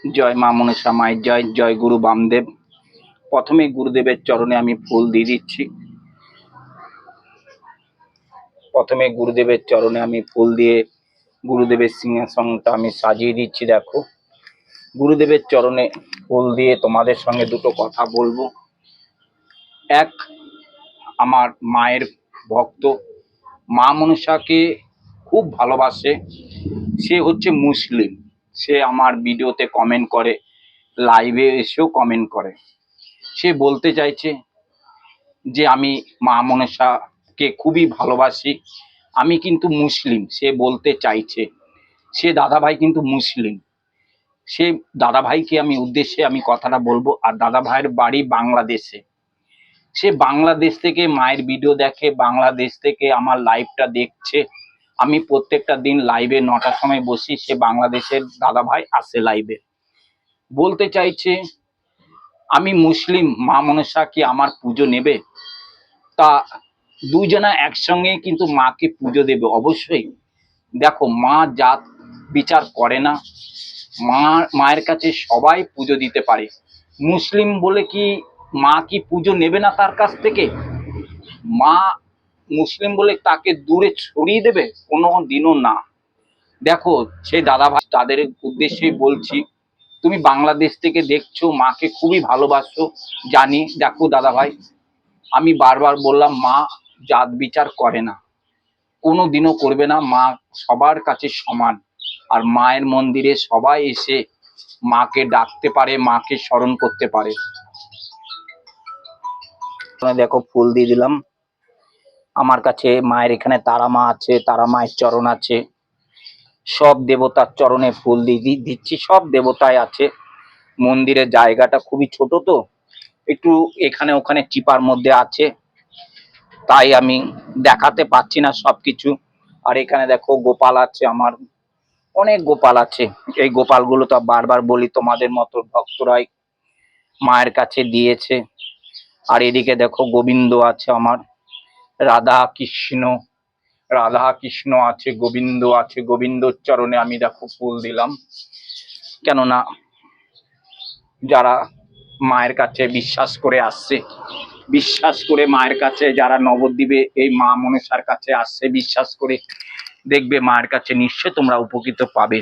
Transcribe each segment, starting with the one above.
জয় মা মনসা মায়ের জয়, জয় গুরু বামদেব। প্রথমে গুরুদেবের চরণে আমি ফুল দিয়ে দিচ্ছি। প্রথমে গুরুদেবের চরণে আমি ফুল দিয়ে গুরুদেবের সিংহাসনটা আমি সাজিয়ে দিচ্ছি। দেখো, গুরুদেবের চরণে ফুল দিয়ে তোমাদের সঙ্গে দুটো কথা বলবো। এক, আমার মায়ের ভক্ত, মা মনসাকে খুব ভালোবাসে। সে হচ্ছে মুসলিম। সে আমার ভিডিওতে কমেন্ট করে, লাইভে এসেও কমেন্ট করে। সে বলতে চাইছে যে আমি মা মনসাকে খুবই ভালোবাসি, আমি কিন্তু মুসলিম। সে বলতে চাইছে, সে দাদাভাই কিন্তু মুসলিম। সে দাদাভাইকে আমি উদ্দেশ্যে আমি কথাটা বলবো। আর দাদাভাইয়ের বাড়ি বাংলাদেশে। সে বাংলাদেশ থেকে মায়ের ভিডিও দেখে, বাংলাদেশ থেকে আমার লাইভটা দেখছে। আমি প্রত্যেকটা দিন লাইভে 9টার সময় বসি, সে বাংলাদেশের দাদাভাই আসে লাইভে। বলতে চাইছে আমি মুসলিম, মা মনসা কি আমার পুজো নেবে? তা দুজনা একসঙ্গে কিন্তু মাকে পুজো দেবে অবশ্যই। দেখো, মা জাত বিচার করে না। মায়ের কাছে সবাই পুজো দিতে পারে। মুসলিম বলে কি মা কি পুজো নেবে না তার কাছ থেকে? মা মুসলিম বলে তাকে দূরে ছড়িয়ে দেবে? কোনো দিনও না। দেখো, সেই দাদা ভাই তাদের উদ্দেশ্যে বলছি, তুমি বাংলাদেশ থেকে দেখছো, মাকে খুবই ভালোবাসো জানি। দেখো দাদা ভাই, আমি বারবার বললাম, মা জাত বিচার করে না, কোনো দিনও করবে না। মা সবার কাছে সমান। আর মায়ের মন্দিরে সবাই এসে মাকে ডাকতে পারে, মাকে স্মরণ করতে পারে। দেখো, ফুল দিয়ে দিলাম। আমার কাছে মায়ের এখানে তারা মা আছে, তারা মায়ের চরণ আছে। সব দেবতার চরণে ফুল দিয়ে দিচ্ছি। সব দেবতাই আছে। মন্দিরের জায়গাটা খুবই ছোট, তো একটু এখানে ওখানে চিপার মধ্যে আছে, তাই আমি দেখাতে পাচ্ছি না সবকিছু। আর এখানে দেখো গোপাল আছে, আমার অনেক গোপাল আছে। এই গোপালগুলো তো বারবার বলি, তোমাদের মতো ভক্তরাই মায়ের কাছে দিয়েছে। আর এদিকে দেখো গোবিন্দ আছে আমার, রাধা কৃষ্ণ, রাধা কৃষ্ণ আছে, গোবিন্দ আছে। গোবিন্দর চরণে আমি দেখো ফুল দিলাম। কেননা যারা মায়ের কাছে বিশ্বাস করে আসছে, বিশ্বাস করে মায়ের কাছে যারা নবদ্বীপে এই মা মনসার কাছে আসছে বিশ্বাস করে, দেখবে মায়ের কাছে নিশ্চয় তোমরা উপকৃত পাবে।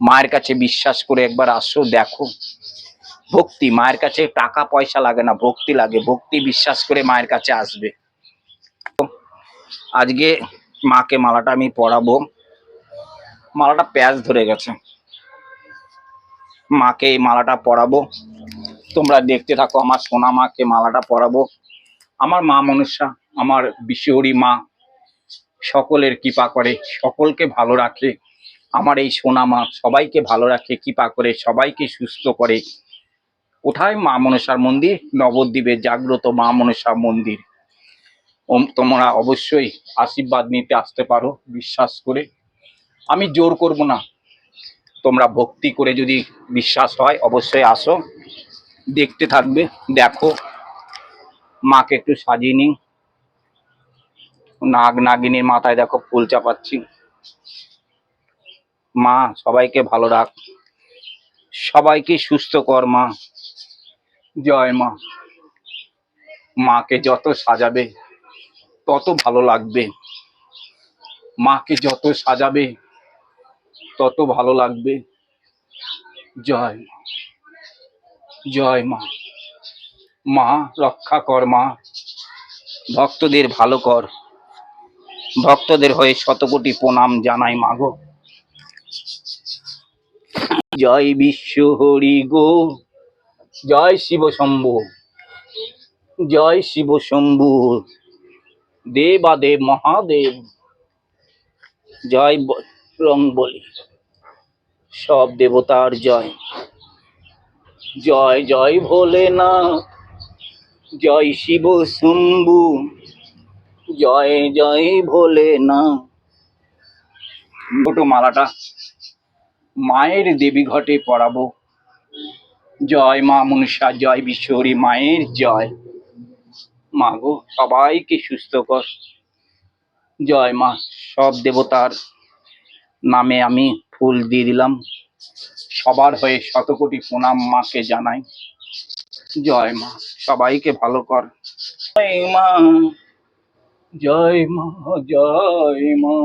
মায়ের কাছে বিশ্বাস করে একবার আসো, দেখো। ভক্তি, মায়ের কাছে টাকা পয়সা লাগে না, ভক্তি লাগে। ভক্তি বিশ্বাস করে মায়ের কাছে আসবে। আজকে মাকে মালাটা আমি পরাবো। মালাটা প্যাঁচ ধরে গেছে। মাকে এই মালাটা পরাবো, তোমরা দেখতে থাকো। আমার সোনা মাকে মালাটা পরাবো। আমার মা মনসা, আমার বিশ্বহরি মা সকলের কৃপা করে, সকলকে ভালো রাখে। আমার এই সোনা মা সবাইকে ভালো রাখে, কৃপা করে, সবাইকে সুস্থ করে। কোথায়? মা মনসার মন্দির, নবদ্বীপে জাগ্রত মা মনসা মন্দির। তোমরা অবশ্যই আশীর্বাদ নিতে আসতে পারো বিশ্বাস করে। আমি জোর করব না, তোমরা ভক্তি করে যদি বিশ্বাস হয় অবশ্যই আসো, দেখতে থাকবে। দেখো, মাকে একটু সাজিয়ে নিই। নাগ নাগিনীর মাথায় দেখো ফুল চাপাচ্ছি। মা সবাইকে ভালো রাখ, সবাইকে সুস্থ কর মা। জয় মা। মাকে যত সাজাবে তত ভালো লাগবে। মাকে যত সাজাবে তত ভালো লাগবে। জয় মা, জয় মা। মা রক্ষা কর মা, ভক্তদের ভালো কর। ভক্তদের হয়ে শতকোটি প্রণাম জানাই মাগো। জয় বিশ্ব হরি গো, জয় শিব শম্ভু, জয় শিব শম্ভু, দেবাদেব মহাদেব। জয় রং বলি, সব দেবতার জয়। জয় জয় ভোলেনাথ, জয় শিব শম্ভু, জয় জয় ভোলেনাথ। ছোট মালাটা মায়ের দেবী ঘটে পরাবো। জয় মা মনসা, জয় বিশ্বহরি মায়ের জয়। মাগো সবাইকে সুস্থ কর। জয় মা। সব দেবতার নামে আমি ফুল দিয়ে দিলাম। সবার হয়ে শতকোটি প্রণাম মাকে জানাই। জয় মা, সবাইকে ভালো কর। জয় মা, জয় মা, জয় মা।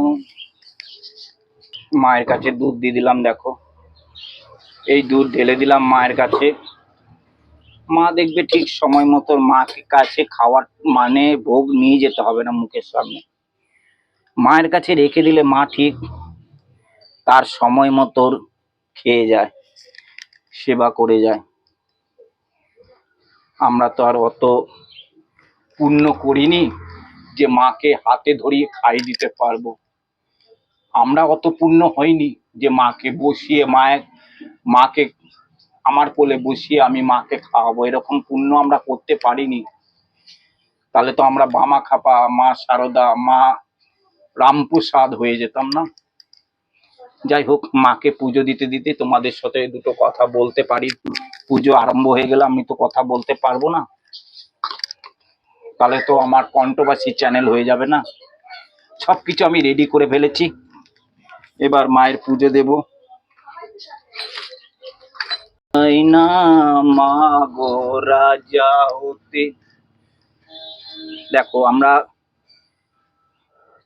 মায়ের কাছে দুধ দিয়ে দিলাম, দেখো এই দুধ ঢেলে দিলাম মায়ের কাছে। মা দেখবে ঠিক সময় মতো মাকে কাছে খাওয়ার মানে ভোগ নিয়ে যেতে হবে না মুখের সামনে, মায়ের কাছে রেখে দিলে মা ঠিক তার সময় মতো খেয়ে যায়, সেবা করে যায়। আমরা তো আর অত পুণ্য করিনি যে মাকে হাতে ধরিয়ে খাই দিতে পারবো। আমরা অত পুণ্য হয়নি যে মাকে বসিয়ে মাকে আমার কোলে বসিয়ে আমি মাকে খাওয়াবো, এরকম পুণ্য আমরা করতে পারিনি। তাহলে তো আমরা বামা খাপা, মা শারদা, মা রামপ্রসাদ হয়ে যেতাম না। যাই হোক, মাকে পুজো দিতে দিতে তোমাদের সাথে দুটো কথা বলতে পারি। পুজো আরম্ভ হয়ে গেলে আমি তো কথা বলতে পারবো না, তাহলে তো আমার কন্ট্রোভার্সি চ্যানেল হয়ে যাবে না। সবকিছু আমি রেডি করে ফেলেছি, এবার মায়ের পুজো দেব। না মা গো রাজা হতে, দেখো আমরা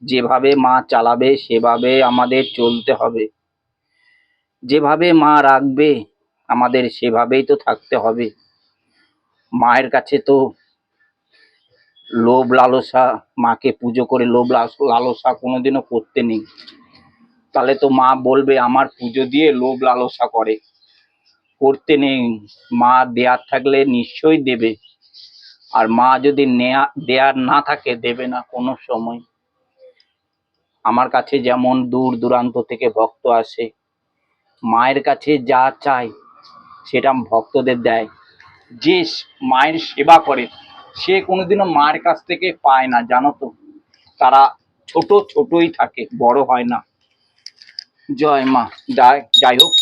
যেভাবে মা চালাবে সেভাবে আমাদের চলতে হবে, যেভাবে মা রাখবে আমাদের সেভাবেই তো থাকতে হবে। মায়ের কাছে তো লোভ লালসা, মাকে পুজো করে লোভ লালসা কোনোদিনও করতে নেই। তাহলে তো মা বলবে আমার পুজো দিয়ে লোভ লালসা করতে নেই। মা দেয়ার থাকলে নিশ্চয়ই দেবে, আর মা যদি দেয়ার না থাকে দেবে না কোনো সময়। আমার কাছে যেমন দূর দূরান্ত থেকে ভক্ত আসে, মায়ের কাছে যা চাই সেটা ভক্তদের দেয়। যে মায়ের সেবা করে সে কোনোদিনও মায়ের কাছ থেকে পায় না, জানো তো। তারা ছোটই থাকে, বড় হয় না। জয় মা। যাই হোক,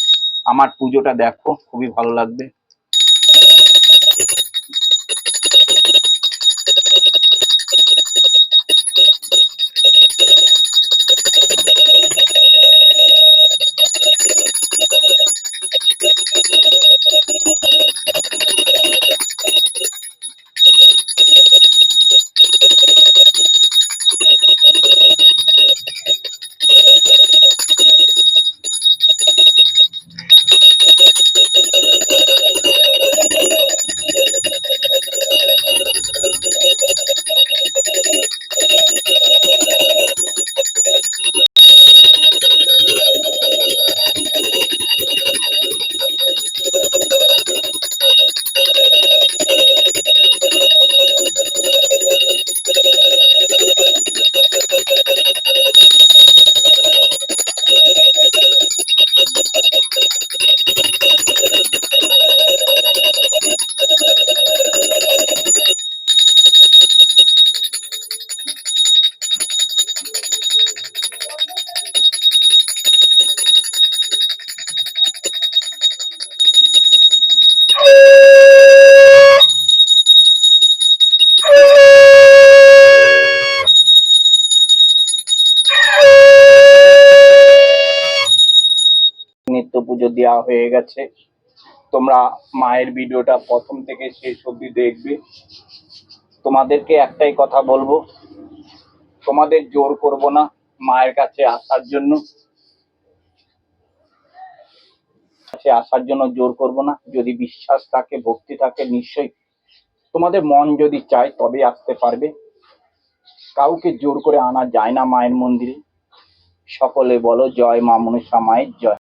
আমার পুজোটা দেখো, খুবই ভালো লাগবে। নিত্য পুজো দেওয়া হয়ে গেছে। তোমরা মায়ের ভিডিওটা প্রথম থেকে শেষ অবধি দেখবে। তোমাদেরকে একটাই কথা বলবো, তোমাদের জোর করব না মায়ের কাছে আসার জন্য, জোর করব না। যদি বিশ্বাস থাকে, ভক্তি থাকে, নিশ্চয়ই তোমাদের মন যদি চায় তবে আসতে পারবে। কাউকে জোর করে আনা যায় না মায়ের মন্দিরে। সকলে বলো জয় মা মনসা মায়ের জয়।